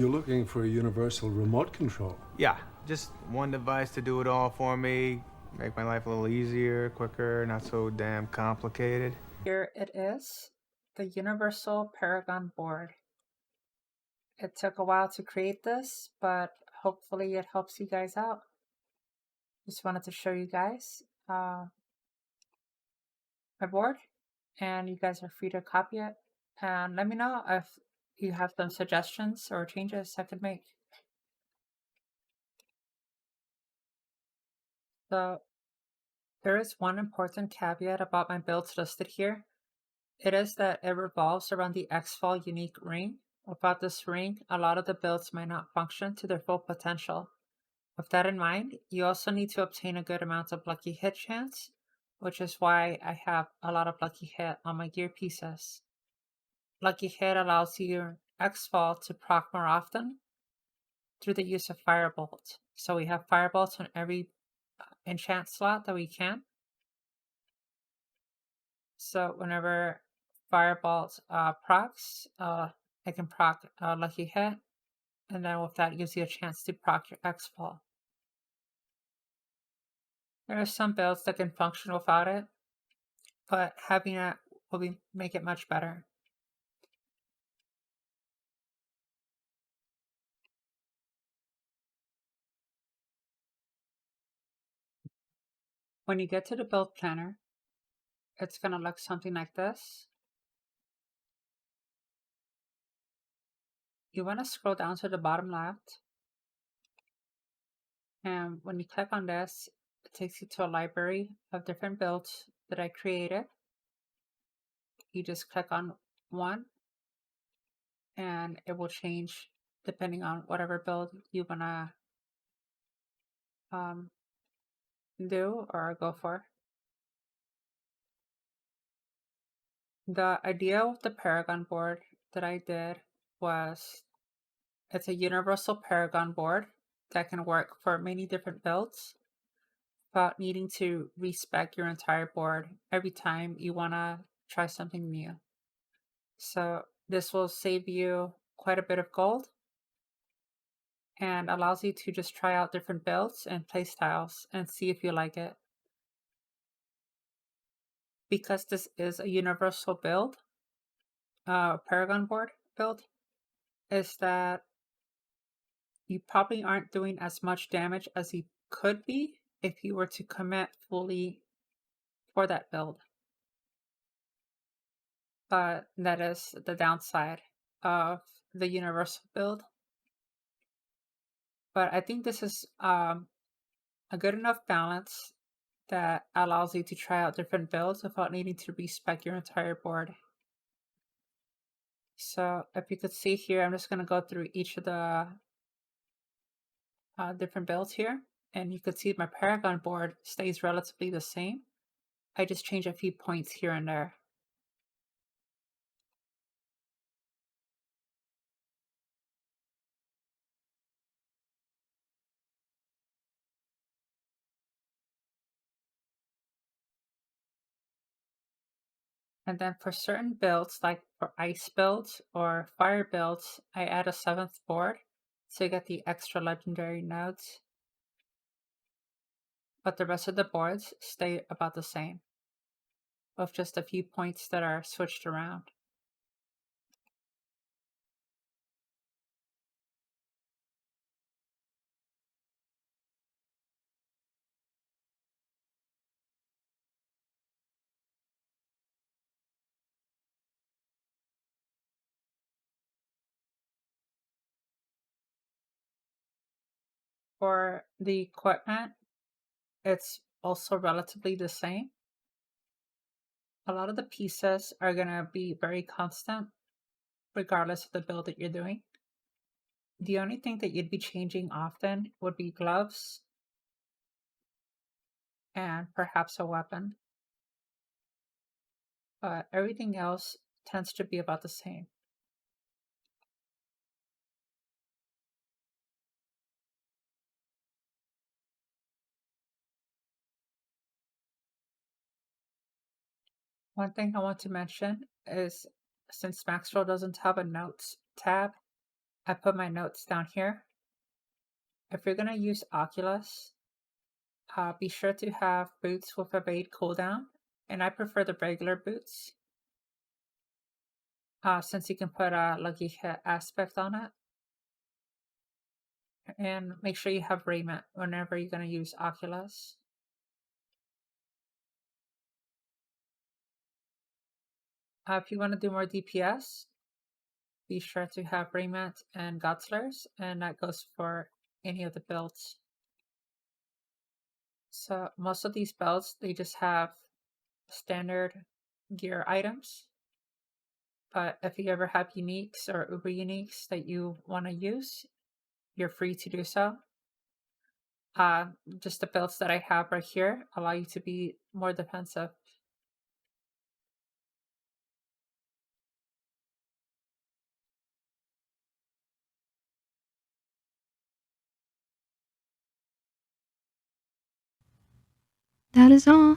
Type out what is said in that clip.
You're looking for a universal remote control. Yeah, just one device to do it all for me, make my life a little easier, quicker, not so damn complicated. Here it is, the Universal Paragon board. It took a while to create this, but hopefully it helps you guys out. Just wanted to show you guys my board, and you guys are free to copy it. And let me know if you have some suggestions or changes I could make. So there is one important caveat about my builds listed here. It is that it revolves around the Xfall unique ring. Without this ring, a lot of the builds might not function to their full potential. With that in mind, you also need to obtain a good amount of lucky hit chance, which is why I have a lot of lucky hit on my gear pieces. Lucky hit allows your Xfall to proc more often through the use of Firebolt. So we have Firebolt on every enchant slot that we can. So whenever Firebolt procs, I can proc Lucky Hit, and then with that gives you a chance to proc your X-Fall. There are some builds that can function without it, but having it will make it much better. When you get to the build planner, it's going to look something like this. You want to scroll down to the bottom left, and when you click on this, it takes you to a library of different builds that I created. You just click on one, and it will change depending on whatever build you want to do or go for. The idea with the Paragon board that I did was it's a universal Paragon board that can work for many different builds without needing to respec your entire board every time you want to try something new. So this will save you quite a bit of gold and allows you to just try out different builds and playstyles and see if you like it. Because this is a universal build, Paragon board build, is that you probably aren't doing as much damage as you could be if you were to commit fully for that build. But that is the downside of the universal build. But I think this is a good enough balance that allows you to try out different builds without needing to respec your entire board. So if you could see here, I'm just going to go through each of the different builds here. And you could see my Paragon board stays relatively the same. I just change a few points here and there. And then for certain builds, like for ice builds or fire builds, I add a 7th board to get the extra legendary nodes. But the rest of the boards stay about the same, with just a few points that are switched around. For the equipment, it's also relatively the same. A lot of the pieces are going to be very constant, regardless of the build that you're doing. The only thing that you'd be changing often would be gloves and perhaps a weapon. But everything else tends to be about the same. One thing I want to mention is since Maxwell doesn't have a notes tab, I put my notes down here. If you're going to use Oculus, be sure to have boots with a Evade cooldown, and I prefer the regular boots since you can put a lucky hit aspect on it. And make sure you have raiment whenever you're going to use Oculus. If you want to do more DPS, be sure to have raiment and Godslers, and that goes for any of the builds. So most of these builds, they just have standard gear items. But if you ever have uniques or uber uniques that you want to use, you're free to do so. Just the builds that I have right here allow you to be more defensive. That is all.